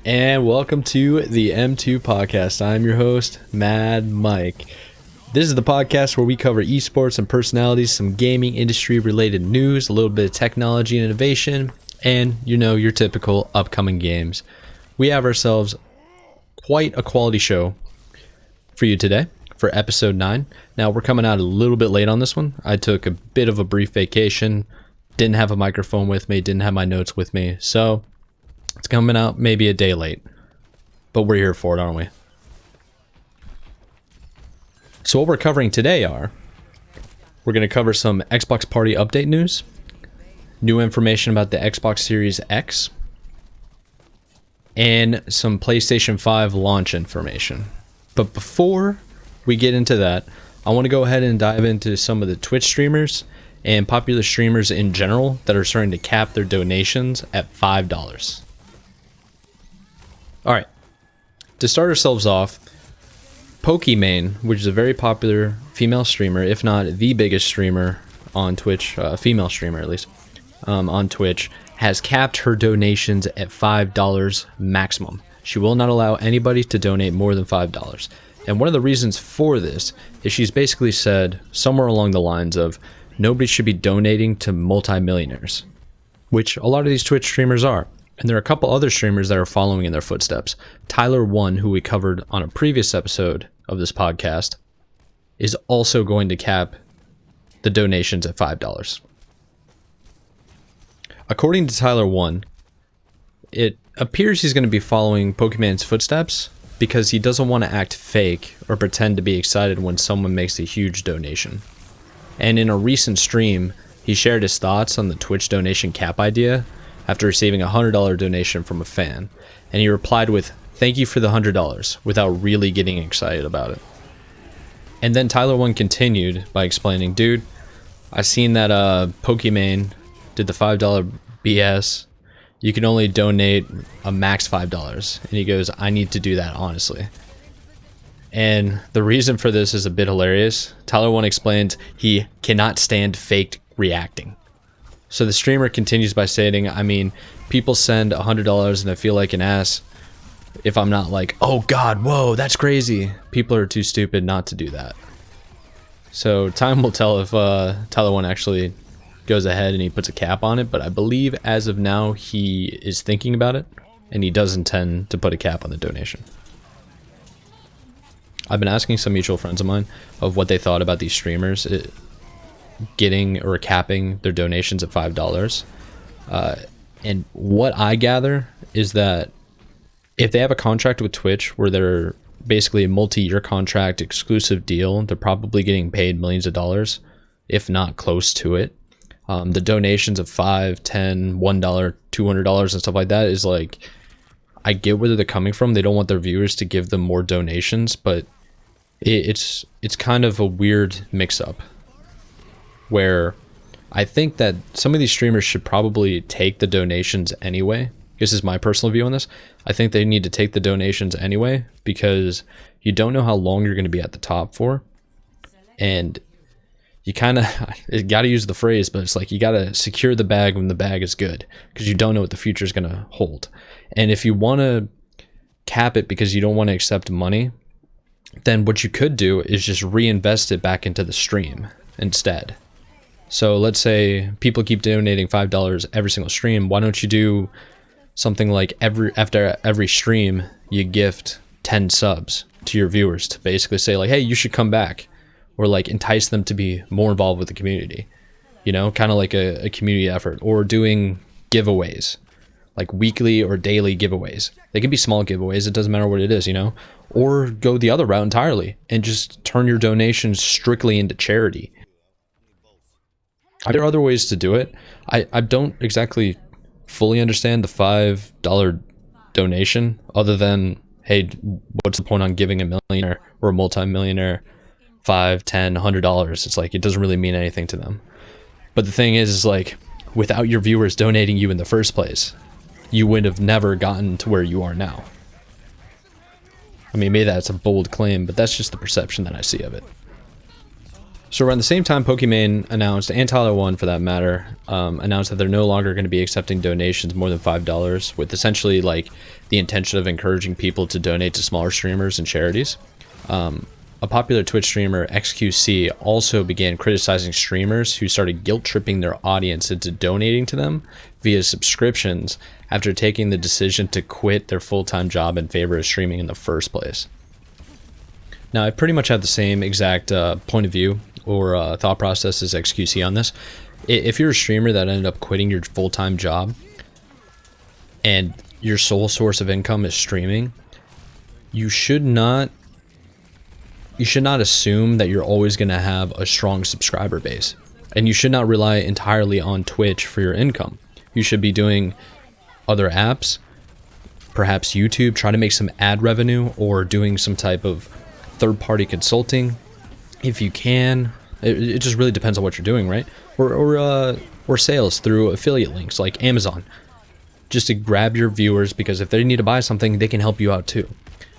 And welcome to the M2 podcast. I'm your host, Mad Mike. This is the podcast where we cover esports and personalities, some gaming industry related news, a little bit of technology and innovation, and your typical upcoming games. We have ourselves quite a quality show for you today for episode 9. Now we're coming out a little bit late on this one. I took a bit of a brief vacation, didn't have a microphone with me, didn't have my notes with me, so it's coming out maybe a day late, but we're here for it, aren't we? So what we're covering today we're going to cover some Xbox Party update news, new information about the Xbox Series X, and some PlayStation 5 launch information. But before we get into that, I want to go ahead and dive into some of the Twitch streamers and popular streamers in general that are starting to cap their donations at $5. Alright, to start ourselves off, Pokemane, which is a very popular female streamer, if not the biggest streamer on Twitch, female streamer at least, on Twitch, has capped her donations at $5 maximum. She will not allow anybody to donate more than $5. And one of the reasons for this is she's basically said somewhere along the lines of nobody should be donating to multimillionaires, which a lot of these Twitch streamers are. And there are a couple other streamers that are following in their footsteps. Tyler1, who we covered on a previous episode of this podcast, is also going to cap the donations at $5. According to Tyler1, it appears he's going to be following Pokemane's footsteps because he doesn't want to act fake or pretend to be excited when someone makes a huge donation. And in a recent stream, he shared his thoughts on the Twitch donation cap idea after receiving a $100 donation from a fan, and he replied with, "Thank you for the $100," without really getting excited about it. And then Tyler1 continued by explaining, "Dude, I seen that Pokemane did the $5 BS. You can only donate a max $5. And he goes, "I need to do that, honestly." And the reason for this is a bit hilarious. Tyler1 explains he cannot stand faked reacting. So the streamer continues by stating, "I mean, people send $100 and I feel like an ass if I'm not like, oh god, whoa, that's crazy. People are too stupid not to do that." So time will tell if Tyler1 actually goes ahead and he puts a cap on it, but I believe as of now he is thinking about it and he does intend to put a cap on the donation. I've been asking some mutual friends of mine of what they thought about these streamers getting or capping their donations at $5. And what I gather is that if they have a contract with Twitch where they're basically a multi-year contract exclusive deal, they're probably getting paid millions of dollars, if not close to it. The donations of $5, $10, $1, $200 and stuff like that is like, I get where they're coming from. They don't want their viewers to give them more donations, but it's kind of a weird mix-up where I think that some of these streamers should probably take the donations anyway. This is my personal view on this. I think they need to take the donations anyway because you don't know how long you're going to be at the top for. And you kind of got to use the phrase, but it's like you got to secure the bag when the bag is good because you don't know what the future is going to hold. And if you want to cap it because you don't want to accept money, then what you could do is just reinvest it back into the stream instead. So let's say people keep donating $5 every single stream. Why don't you do something like after every stream, you gift 10 subs to your viewers to basically say like, hey, you should come back, or like entice them to be more involved with the community, kind of like a community effort, or doing giveaways, like weekly or daily giveaways. They can be small giveaways. It doesn't matter what it is, or go the other route entirely and just turn your donations strictly into charity. There are other ways to do it. I don't exactly fully understand the $5 donation other than, hey, what's the point on giving a millionaire or a multi-millionaire $5, $10, $100? It's like, it doesn't really mean anything to them. But the thing is like, without your viewers donating you in the first place, you would have never gotten to where you are now. I mean, maybe that's a bold claim, but that's just the perception that I see of it. So around the same time, Pokemane announced, and Tyler One for that matter, announced that they're no longer going to be accepting donations more than $5, with essentially like the intention of encouraging people to donate to smaller streamers and charities. A popular Twitch streamer, XQC, also began criticizing streamers who started guilt-tripping their audience into donating to them via subscriptions after taking the decision to quit their full-time job in favor of streaming in the first place. Now, I pretty much have the same exact point of view or thought process as XQC on this. If you're a streamer that ended up quitting your full-time job and your sole source of income is streaming, you should not assume that you're always going to have a strong subscriber base, and you should not rely entirely on Twitch for your income. You should be doing other apps, perhaps YouTube, try to make some ad revenue, or doing some type of third-party consulting if you can. It just really depends on what you're doing, right? Or sales through affiliate links like Amazon, just to grab your viewers, because if they need to buy something, they can help you out too.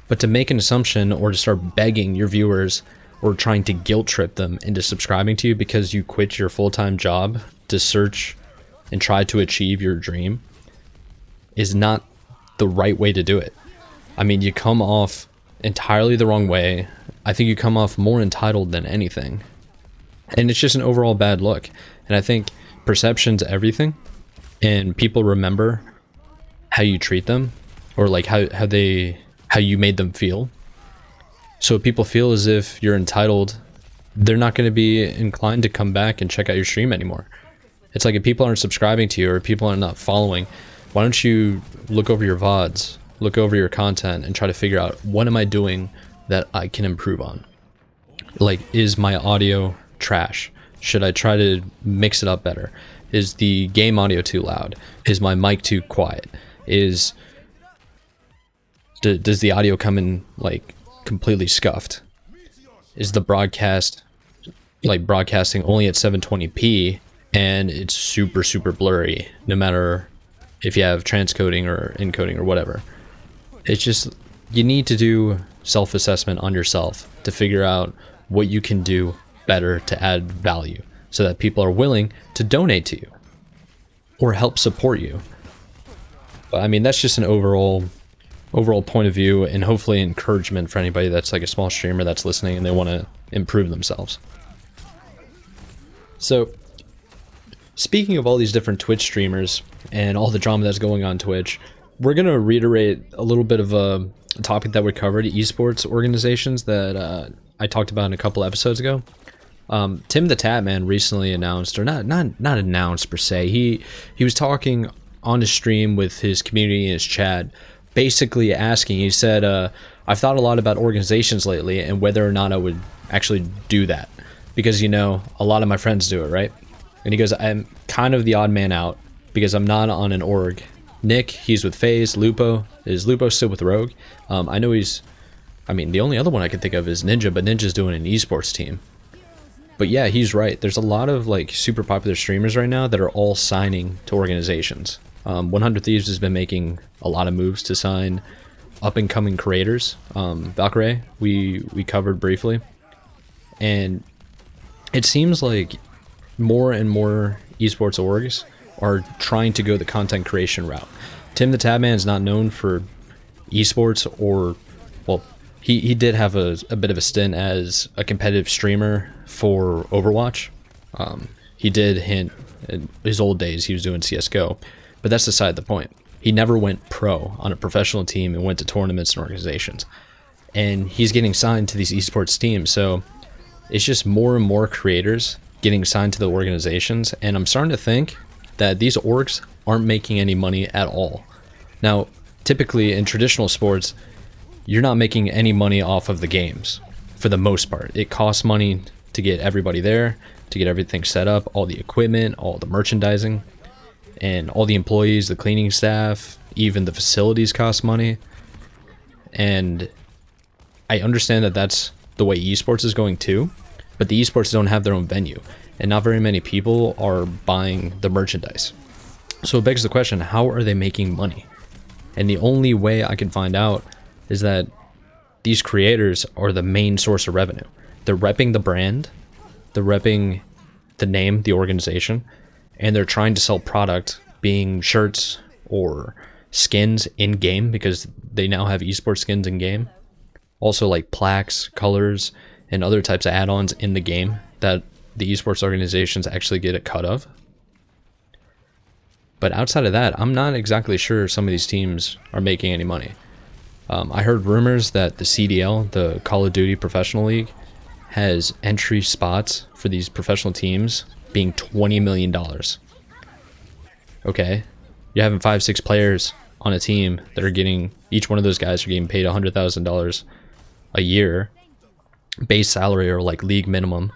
But to make an assumption or to start begging your viewers or trying to guilt trip them into subscribing to you because you quit your full-time job to search and try to achieve your dream is not the right way to do it. I mean, you come off entirely the wrong way. I think you come off more entitled than anything. And it's just an overall bad look. And I think perception's everything. And people remember how you treat them, or like how you made them feel. So if people feel as if you're entitled, they're not going to be inclined to come back and check out your stream anymore. It's like if people aren't subscribing to you or people are not following, why don't you look over your VODs, look over your content, and try to figure out, what am I doing that I can improve on? Like, is my audio trash? Should I try to mix it up better? Is the game audio too loud? Is my mic too quiet? Does the audio come in like completely scuffed? Is the broadcast like broadcasting only at 720p and it's super blurry, no matter if you have transcoding or encoding or whatever? It's just, you need to do self-assessment on yourself to figure out what you can do better to add value so that people are willing to donate to you or help support you. But I mean, that's just an overall point of view, and hopefully encouragement for anybody that's like a small streamer that's listening and they want to improve themselves. So speaking of all these different Twitch streamers and all the drama that's going on Twitch, we're going to reiterate a little bit of a topic that we covered, esports organizations, that I talked about in a couple episodes ago. TimTheTatMan recently announced, or not announced per se, he was talking on his stream with his community in his chat, basically asking, he said, I've thought a lot about organizations lately and whether or not I would actually do that, because, you know, a lot of my friends do it, right? And he goes, I'm kind of the odd man out because I'm not on an org. Nick, he's with FaZe. Lupo, is Lupo still with Rogue? I know the only other one I can think of is Ninja, but Ninja's doing an esports team. But yeah, he's right. There's a lot of like super popular streamers right now that are all signing to organizations. 100 Thieves has been making a lot of moves to sign up-and-coming creators. Valkyrie, we covered briefly. And it seems like more and more esports orgs are trying to go the content creation route. TimTheTatMan is not known for esports, or, well, he did have a bit of a stint as a competitive streamer for Overwatch. He did hint in his old days he was doing CSGO, but that's beside the point. He never went pro on a professional team and went to tournaments and organizations. And he's getting signed to these esports teams, so it's just more and more creators getting signed to the organizations, and I'm starting to think that these orgs aren't making any money at all. Now, typically in traditional sports, you're not making any money off of the games for the most part. It costs money to get everybody there, to get everything set up, all the equipment, all the merchandising, and all the employees, the cleaning staff, even the facilities cost money. And I understand that that's the way esports is going too, but the esports don't have their own venue, and not very many people are buying the merchandise. So it begs the question, how are they making money? And the only way I can find out is that these creators are the main source of revenue. They're repping the brand, They're repping the name, the organization, and they're trying to sell product, being shirts or skins in game, because they now have esports skins in game. Also like plaques, colors, and other types of add-ons in the game that the esports organizations actually get a cut of. But outside of that, I'm not exactly sure some of these teams are making any money. I heard rumors that the CDL, the Call of Duty Professional League, has entry spots for these professional teams being $20 million. Okay, you're having 5-6 players on a team that are getting, each one of those guys are getting paid $100,000 a year base salary, or like league minimum.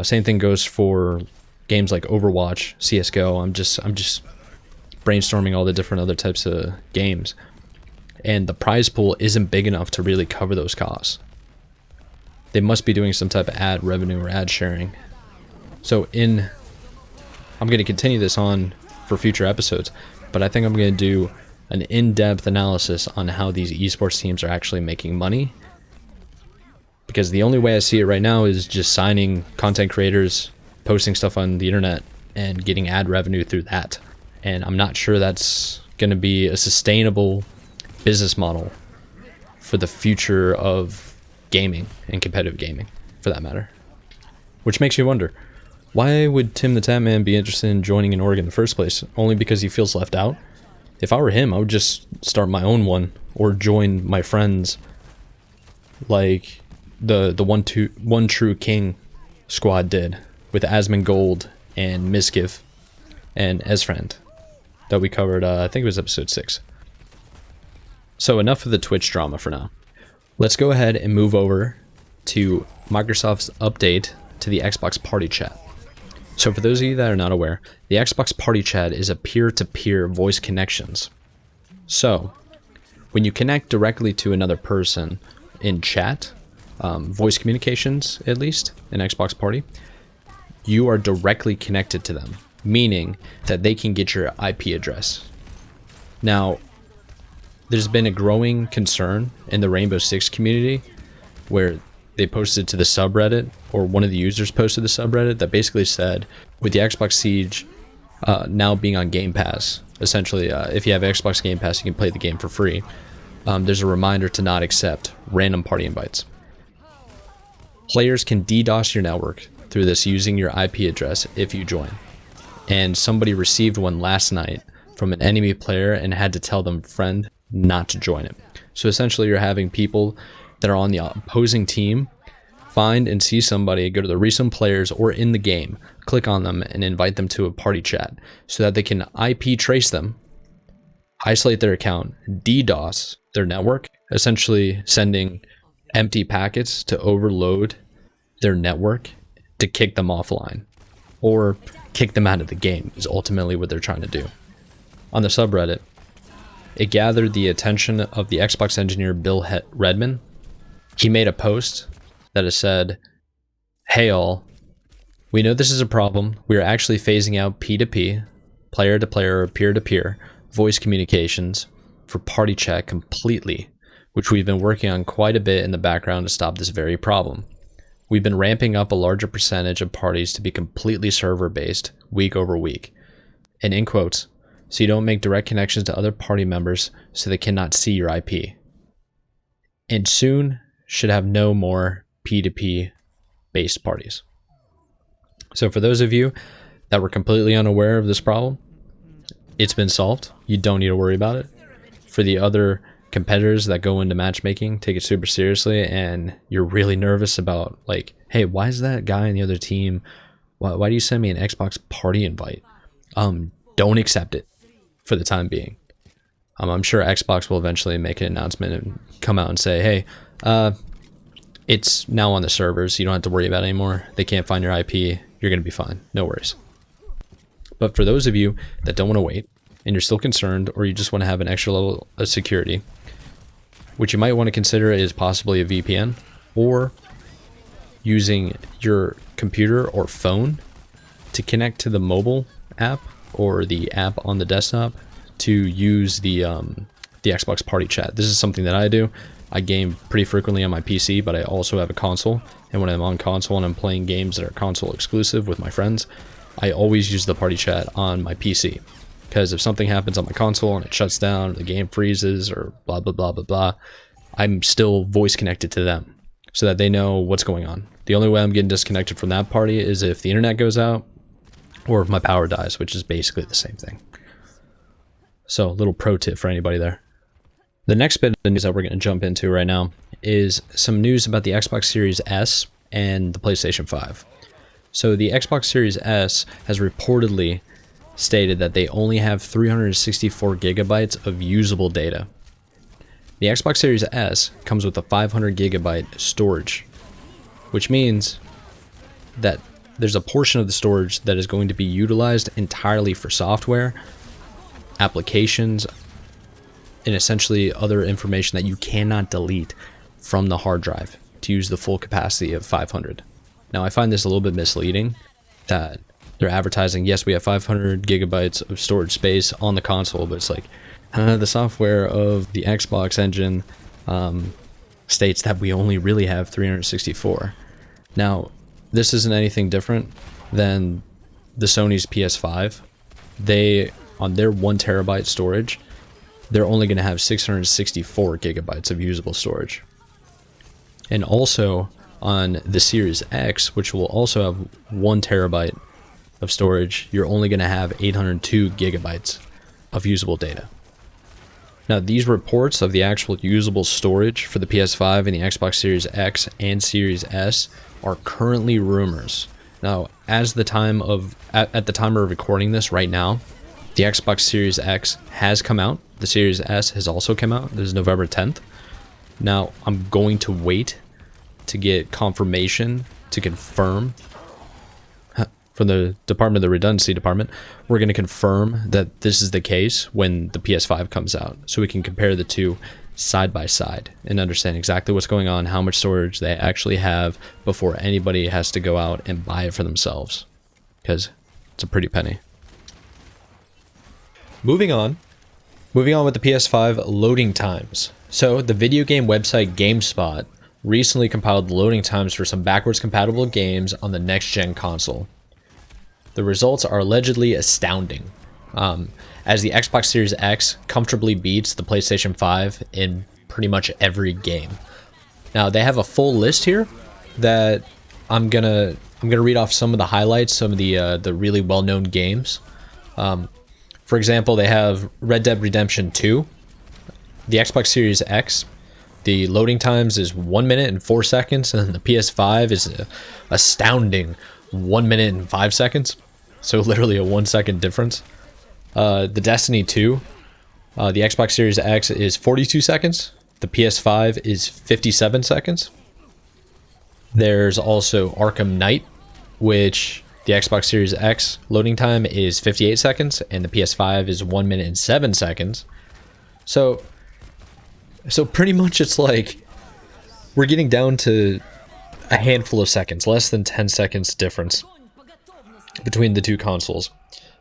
Same thing goes for games like Overwatch, CSGO. I'm just brainstorming all the different other types of games, and the prize pool isn't big enough to really cover those costs. They must be doing some type of ad revenue or ad sharing. So I'm going to continue this on for future episodes, but I think I'm going to do an in-depth analysis on how these esports teams are actually making money, because the only way I see it right now is just signing content creators, posting stuff on the internet, and getting ad revenue through that. And I'm not sure that's going to be a sustainable business model for the future of gaming and competitive gaming, for that matter. Which makes you wonder, why would TimTheTatMan be interested in joining an org in the first place? Only because he feels left out? If I were him, I would just start my own one, or join my friends like the one true king squad did with Asmongold and Miskiv and Esfriend that we covered, I think it was episode 6. So enough of the Twitch drama for now. Let's go ahead and move over to Microsoft's update to the Xbox Party Chat. So for those of you that are not aware, the Xbox Party Chat is a peer-to-peer voice connections. So when you connect directly to another person in chat, voice communications at least, in Xbox Party, you are directly connected to them, meaning that they can get your IP address. Now, there's been a growing concern in the Rainbow Six community where they posted to the subreddit, or one of the users posted to the subreddit, that basically said, with the Xbox Siege now being on Game Pass, essentially, if you have Xbox Game Pass, you can play the game for free. There's a reminder to not accept random party invites. Players can DDoS your network through this using your IP address if you join. And somebody received one last night from an enemy player and had to tell them, friend, not to join it. So essentially you're having people that are on the opposing team find and see somebody, go to the recent players or in the game, click on them and invite them to a party chat so that they can IP trace them, isolate their account, DDoS their network, essentially sending empty packets to overload their network to kick them offline, or kick them out of the game is ultimately what they're trying to do. On the subreddit, it gathered the attention of the Xbox engineer Bill Redman. He made a post that has said, "Hey all, we know this is a problem. We are actually phasing out P2P, player to player or peer to peer voice communications for party chat completely, which we've been working on quite a bit in the background to stop this very problem. We've been ramping up a larger percentage of parties to be completely server based week over week." And in quotes, "so you don't make direct connections to other party members so they cannot see your IP. And soon should have no more P2P based parties." So for those of you that were completely unaware of this problem, it's been solved. You don't need to worry about it. For the other competitors that go into matchmaking, take it super seriously, and you're really nervous about, like, hey, why is that guy in the other team, why do you send me an Xbox party invite? Don't accept it for the time being. I'm sure Xbox will eventually make an announcement and come out and say, hey, it's now on the servers, you don't have to worry about it anymore. They can't find your IP, you're going to be fine, no worries. But for those of you that don't want to wait, and you're still concerned, or you just want to have an extra level of security, what you might want to consider is possibly a VPN, or using your computer or phone to connect to the mobile app or the app on the desktop to use the Xbox Party Chat. This is something that I do. I game pretty frequently on my PC, but I also have a console. And when I'm on console and I'm playing games that are console exclusive with my friends, I always use the party chat on my PC. Because if something happens on my console and it shuts down, or the game freezes, or blah, blah, blah, blah, blah, I'm still voice connected to them so that they know what's going on. The only way I'm getting disconnected from that party is if the internet goes out or if my power dies, which is basically the same thing. So, a little pro tip for anybody there. The next bit of news that we're going to jump into right now is some news about the Xbox Series S and the PlayStation 5. So the Xbox Series S has reportedly stated that they only have 364 gigabytes of usable data. The Xbox Series S comes with a 500 gigabyte storage, which means that there's a portion of the storage that is going to be utilized entirely for software, applications, and essentially other information that you cannot delete from the hard drive to use the full capacity of 500. Now, I find this a little bit misleading that they're advertising, yes, we have 500 gigabytes of storage space on the console, but it's like the software of the Xbox engine states that we only really have 364. Now, this isn't anything different than the Sony's PS5. They, on their 1 terabyte storage, they're only going to have 664 gigabytes of usable storage. And also on the Series X, which will also have 1 terabyte of storage, you're only going to have 802 gigabytes of usable data. Now, these reports of the actual usable storage for the PS5 and the Xbox Series X and Series S are currently rumors. Now, at the time of recording this right now, the Xbox Series X has come out. The Series S has also come out. This is November 10th. Now, I'm going to wait to get confirmation to confirm from the Department of the Redundancy Department. We're going to confirm that this is the case when the PS5 comes out, so we can compare the two side by side and understand exactly what's going on, how much storage they actually have before anybody has to go out and buy it for themselves, because it's a pretty penny. Moving on with the PS5 loading times. So the video game website GameSpot recently compiled loading times for some backwards compatible games on the next gen console. The results are allegedly astounding, as the Xbox Series X comfortably beats the PlayStation 5 in pretty much every game. Now, they have a full list here that I'm gonna read off some of the highlights, some of the really well-known games. For example, they have Red Dead Redemption 2, the Xbox Series X. The loading times is 1 minute and 4 seconds, and the PS5 is a astounding 1 minute and 5 seconds. So literally a 1 second difference. The Destiny 2, the Xbox Series X is 42 seconds. The PS5 is 57 seconds. There's also Arkham Knight, which the Xbox Series X loading time is 58 seconds, and the PS5 is 1 minute and 7 seconds. So pretty much it's like we're getting down to a handful of seconds, less than 10 seconds difference between the two consoles.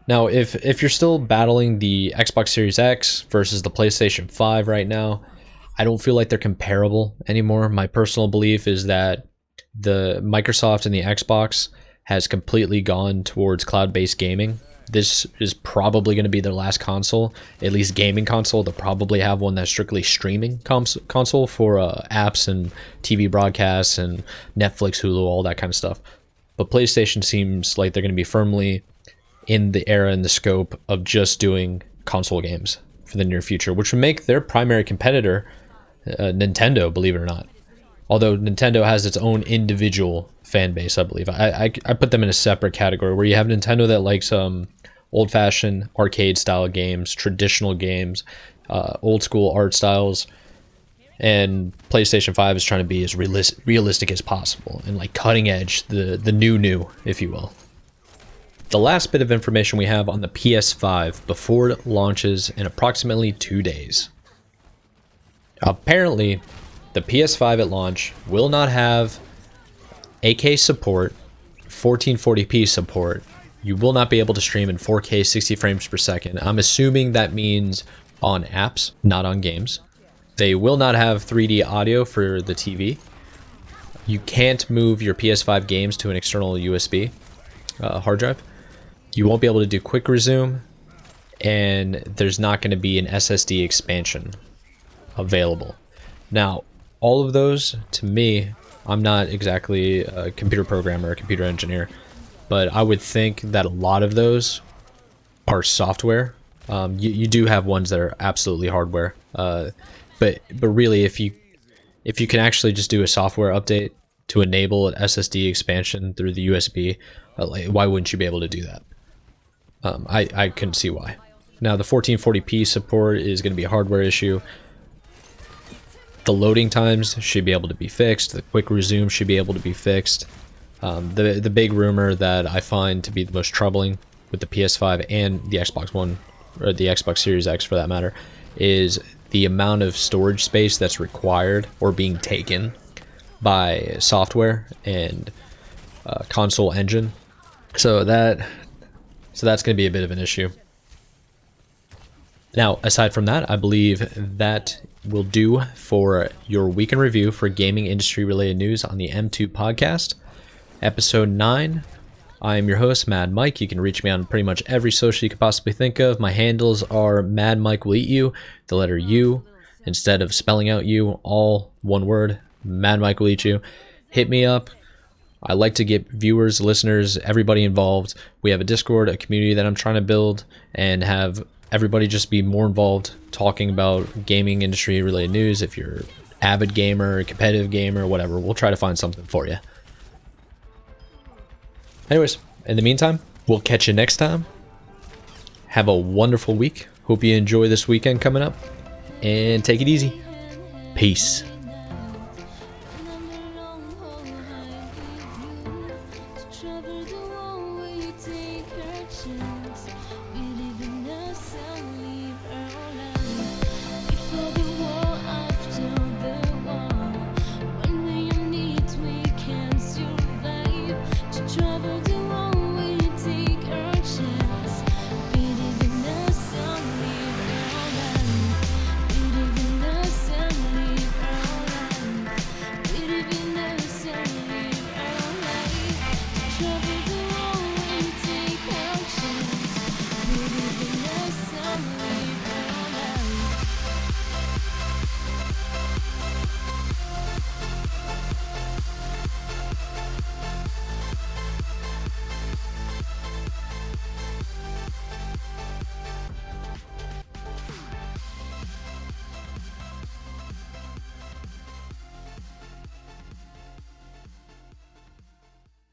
Now, if you're still battling the Xbox Series X versus the PlayStation 5 right now, I don't feel like they're comparable anymore. My personal belief is that the Microsoft and the Xbox has completely gone towards cloud-based gaming. This is probably going to be their last console, at least gaming console. They'll probably have one that's strictly streaming console for apps and TV broadcasts and Netflix, Hulu, all that kind of stuff. But PlayStation seems like they're going to be firmly in the era and the scope of just doing console games for the near future, which would make their primary competitor Nintendo, believe it or not. Although Nintendo has its own individual fan base, I believe. I put them in a separate category where you have Nintendo that likes old-fashioned arcade-style games, traditional games, old-school art styles, and PlayStation 5 is trying to be as realistic as possible and like cutting edge, the new, if you will. The last bit of information we have on the PS5 before it launches in approximately 2 days. Apparently, the PS5 at launch will not have 8K support, 1440p support. You will not be able to stream in 4K 60 frames per second. I'm assuming that means on apps, not on games. They will not have 3D audio for the TV. You can't move your PS5 games to an external USB hard drive. You won't be able to do quick resume, and there's not going to be an SSD expansion available. Now, all of those, to me, I'm not exactly a computer programmer or a computer engineer, but I would think that a lot of those are software. You do have ones that are absolutely hardware, but really, if you can actually just do a software update to enable an SSD expansion through the USB, why wouldn't you be able to do that? I couldn't see why. Now, the 1440p support is going to be a hardware issue. The loading times should be able to be fixed. The quick resume should be able to be fixed. The big rumor that I find to be the most troubling with the PS5 and the Xbox One, or the Xbox Series X for that matter, is the amount of storage space that's required or being taken by software and console engine. So that's going to be a bit of an issue. Now, aside from that, I believe that will do for your weekend review for gaming industry related news on the M2 podcast, episode 9. I am your host, Mad Mike. You can reach me on pretty much every social you could possibly think of. My handles are Mad Mike Will Eat You, the letter U, instead of spelling out you, all one word, Mad Mike Will Eat You. Hit me up. I like to get viewers, listeners, everybody involved. We have a Discord, a community that I'm trying to build, and have everybody just be more involved talking about gaming industry related news. If you're an avid gamer, competitive gamer, whatever, we'll try to find something for you. Anyways, in the meantime, we'll catch you next time. Have a wonderful week. Hope you enjoy this weekend coming up, and take it easy. Peace.